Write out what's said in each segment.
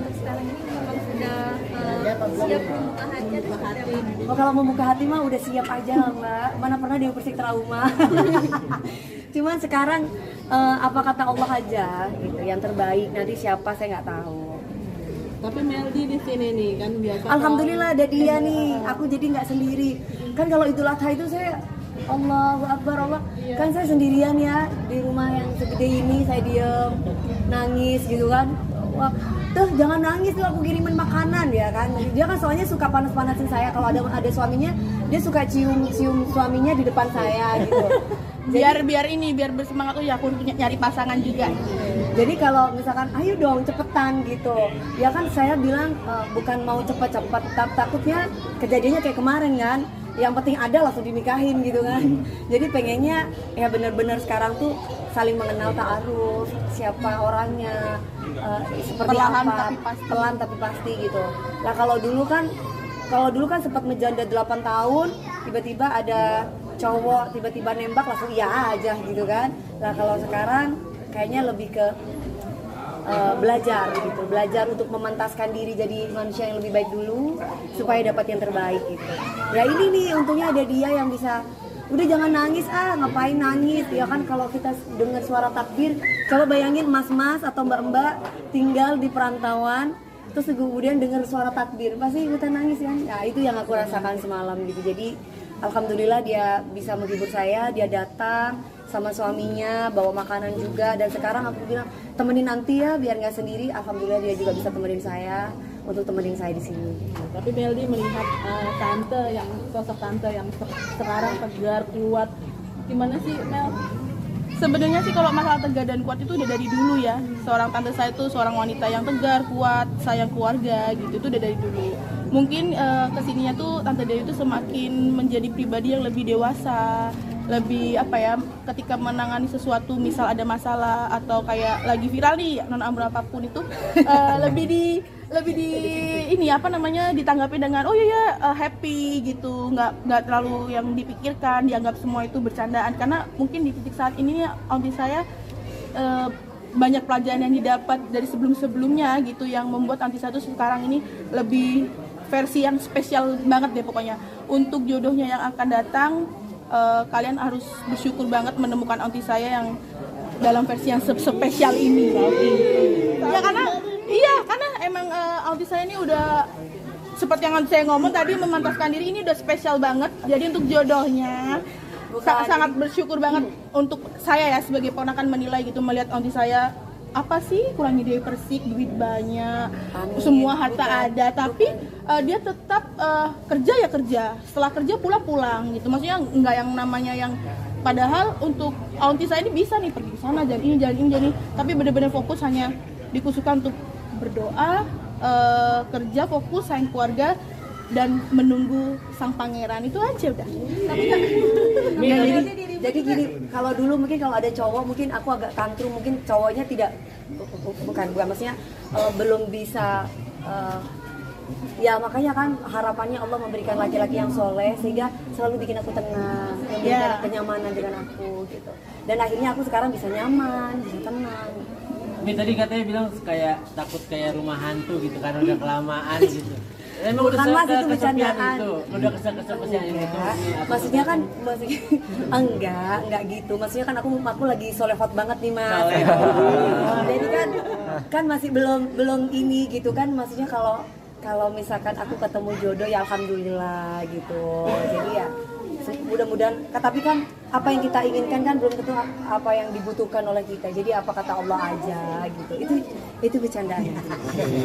untuk sekarang ini memang sudah siap membuka hati atau seperti apa? Oh, kalau membuka hati mah udah siap aja lah Mbak. Mana pernah Dewi Persik trauma. Cuman sekarang apa kata Allah aja gitu, yang terbaik. Nanti siapa saya nggak tahu. Tapi Meldi di sini nih kan biasa. Alhamdulillah ada dia nih. Aku jadi nggak sendiri. Kan kalau Idul Adha itu saya Allahu Akbar Allah. Kan saya sendirian ya di rumah yang segede ini, saya diem nangis gitu kan. Wah, tuh jangan nangis tuh, aku kirimin makanan ya kan. Dia kan soalnya suka panas-panasin saya. Kalau ada suaminya, dia suka cium suaminya di depan saya gitu. Biar bersemangat tuh ya, aku nyari pasangan juga. Jadi kalau misalkan ayo dong cepetan gitu, ya kan saya bilang bukan mau cepet-cepet, takutnya kejadiannya kayak kemarin kan. Yang penting ada langsung dinikahin gitu kan. Jadi pengennya ya benar-benar sekarang tuh saling mengenal, ta'aruf, siapa orangnya, seperti Perlahan apa, tapi pasti. pelan tapi pasti gitu. Nah kalau dulu kan sempat ngejanda 8 tahun, tiba-tiba ada cowok tiba-tiba nembak langsung iya aja gitu kan. Nah kalau sekarang kayaknya lebih ke belajar untuk memantaskan diri jadi manusia yang lebih baik dulu supaya dapat yang terbaik gitu. Ya ini nih untungnya ada dia yang bisa, udah jangan nangis ngapain nangis ya kan. Kalau kita dengar suara takbir, coba bayangin mas-mas atau mbak-mbak tinggal di perantauan terus kemudian dengar suara takbir pasti ikutan nangis kan. Nah itu yang aku rasakan semalam gitu. Jadi alhamdulillah dia bisa menghibur saya, dia datang sama suaminya bawa makanan juga, dan sekarang aku bilang temenin nanti ya biar nggak sendiri. Alhamdulillah dia juga bisa temenin saya untuk temenin saya di sini. Tapi Meldi melihat sosok tante yang sekarang tegar, kuat, gimana sih Mel? Sebenarnya sih kalau masalah tegar dan kuat itu udah dari dulu ya. Seorang tante saya itu seorang wanita yang tegar, kuat, sayang keluarga gitu, itu udah dari dulu. Mungkin kesininya tuh Tante Dewi itu semakin menjadi pribadi yang lebih dewasa, lebih ketika menangani sesuatu, misal ada masalah atau kayak lagi viral nih non apapun itu, lebih di ditanggapi dengan oh iya happy gitu, nggak terlalu yang dipikirkan, dianggap semua itu bercandaan. Karena mungkin di titik saat ini aunty saya banyak pelajaran yang didapat dari sebelumnya gitu, yang membuat aunty saya tuh sekarang ini lebih versi yang spesial banget deh pokoknya. Untuk jodohnya yang akan datang, kalian harus bersyukur banget menemukan aunty saya yang dalam versi yang spesial ini. Ya karena emang aunty saya ini udah seperti yang saya ngomong tadi, memantaskan diri, ini udah spesial banget. Jadi untuk jodohnya sangat bersyukur banget untuk saya ya sebagai ponakan menilai gitu, melihat aunty saya apa sih kurangnya Dewi Persik, duit banyak, semua harta ada, tapi dia tetap kerja, setelah kerja pulang gitu. Maksudnya nggak yang namanya yang, padahal untuk aunty saya ini bisa nih pergi ke sana jalan ini, tapi benar-benar fokus hanya dikhususkan untuk berdoa, kerja, fokus sayang keluarga dan menunggu sang pangeran, itu aja udah. Tapi jadi gini, kalau dulu mungkin kalau ada cowok mungkin aku agak tantrum, mungkin cowoknya bukan maksudnya belum bisa ya makanya kan harapannya Allah memberikan laki-laki yang soleh sehingga selalu bikin aku tenang, memberikan kenyamanan dengan aku gitu. Dan akhirnya aku sekarang bisa nyaman, bisa tenang. Ini tadi katanya bilang kayak takut kayak rumah hantu gitu kan, udah kelamaan gitu. Emang Bukan mas, itu bercandaan. Udah kesel-kesel itu. Maksudnya enggak gitu. Maksudnya kan aku lagi solehot banget nih mas. Jadi kan masih belum ini gitu kan. Maksudnya kalau misalkan aku ketemu jodoh ya alhamdulillah gitu. Jadi ya mudah-mudahan. Tapi kan apa yang kita inginkan kan belum tentu apa yang dibutuhkan oleh kita. Jadi apa kata Allah aja gitu. Itu bercandaan.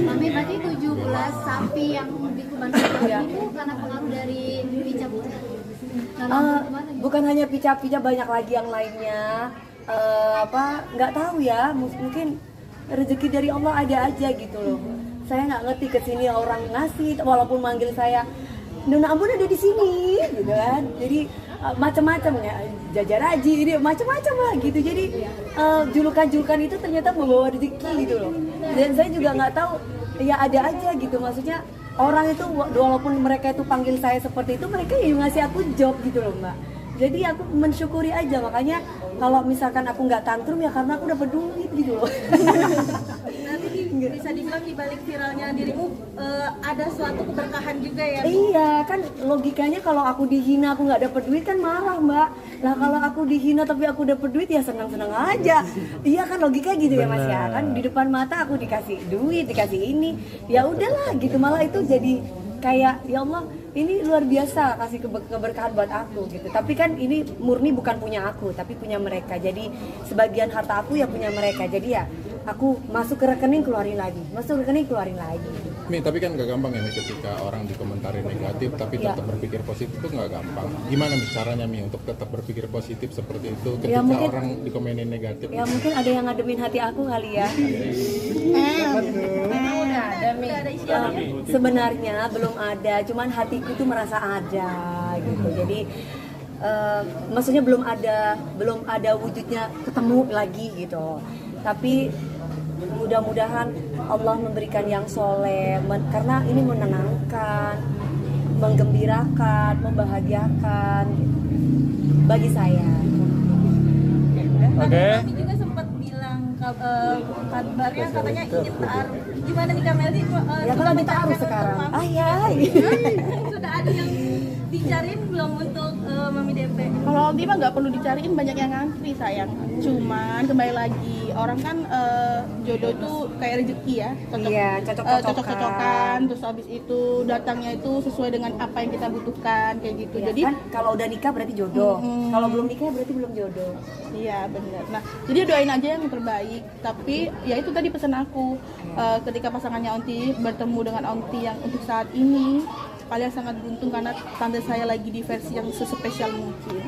Mami, berarti 17 sapi yang dikubankan itu karena pengaruh dari pica bu? Bukan hanya pica-pica, banyak lagi yang lainnya. Nggak tahu ya, mungkin rezeki dari Allah ada aja gitu loh. Saya nggak ngerti kesini orang ngasih, walaupun manggil saya Nona Ambon ada di sini gitu kan. Jadi macam-macam ya, Jajar Haji ini macam-macam lah gitu. Jadi julukan-julukan itu ternyata membawa rezeki gitu loh. Dan saya juga nggak tahu, ya ada aja gitu. Maksudnya orang itu walaupun mereka itu panggil saya seperti itu, mereka yang ngasih aku job gitu loh Mbak. Jadi aku mensyukuri aja, makanya kalau misalkan aku nggak tantrum ya karena aku dapat duit gitu loh. Nanti di bisa dibilang di balik viralnya dirimu ada suatu keberkahan juga ya. Iya kan logikanya kalau aku dihina aku nggak dapet duit kan marah mbak. Lah kalau aku dihina tapi aku dapet duit ya senang-senang aja. Iya kan logikanya gitu ya mas ya kan di depan mata aku dikasih duit dikasih ini ya udahlah gitu malah itu jadi kayak ya Allah ini luar biasa kasih keberkahan buat aku gitu. Tapi kan ini murni bukan punya aku tapi punya mereka. Jadi sebagian harta aku ya punya mereka. Jadi ya aku masuk ke rekening keluarin lagi, masuk ke rekening keluarin lagi. Mi, tapi kan nggak gampang ya Mi ketika orang dikomentarin negatif tapi Ya. tetap berpikir positif itu nggak gampang. Gimana Mi caranya Mi untuk tetap berpikir positif seperti itu ketika Ya, mungkin- orang dikomenin negatif? Ya mungkin ada yang ngademin hati aku kali ya. Sebenarnya belum ada, cuman hatiku tuh merasa ada gitu. Jadi maksudnya belum ada wujudnya ketemu lagi gitu. Tapi mudah-mudahan Allah memberikan yang soleh, karena ini menenangkan, menggembirakan, membahagiakan bagi saya. Kami juga sempat bilang kabarnya katanya ingin taruh. Gimana nih Kak Meldi? Ya kan lagi taruh sekarang. Ayai. Sudah ada yang dicariin belum untuk Mami DP? Kalau Aldi mah nggak perlu dicariin, banyak yang ngantri sayang. Cuman kembali lagi orang kan jodoh itu kayak rezeki ya, Iya, cocok-cocokan. cocok-cocokan. Terus habis itu datangnya itu sesuai dengan apa yang kita butuhkan kayak gitu. Ya, Jadi kan kalau udah nikah berarti jodoh. Kalau belum nikah berarti belum jodoh. iya benar. Nah jadi doain aja yang terbaik. Tapi ya itu tadi pesan aku, ketika pasangannya Onti bertemu dengan Onti yang untuk saat ini kalian sangat beruntung karena tante saya lagi di versi yang sespesial mungkin.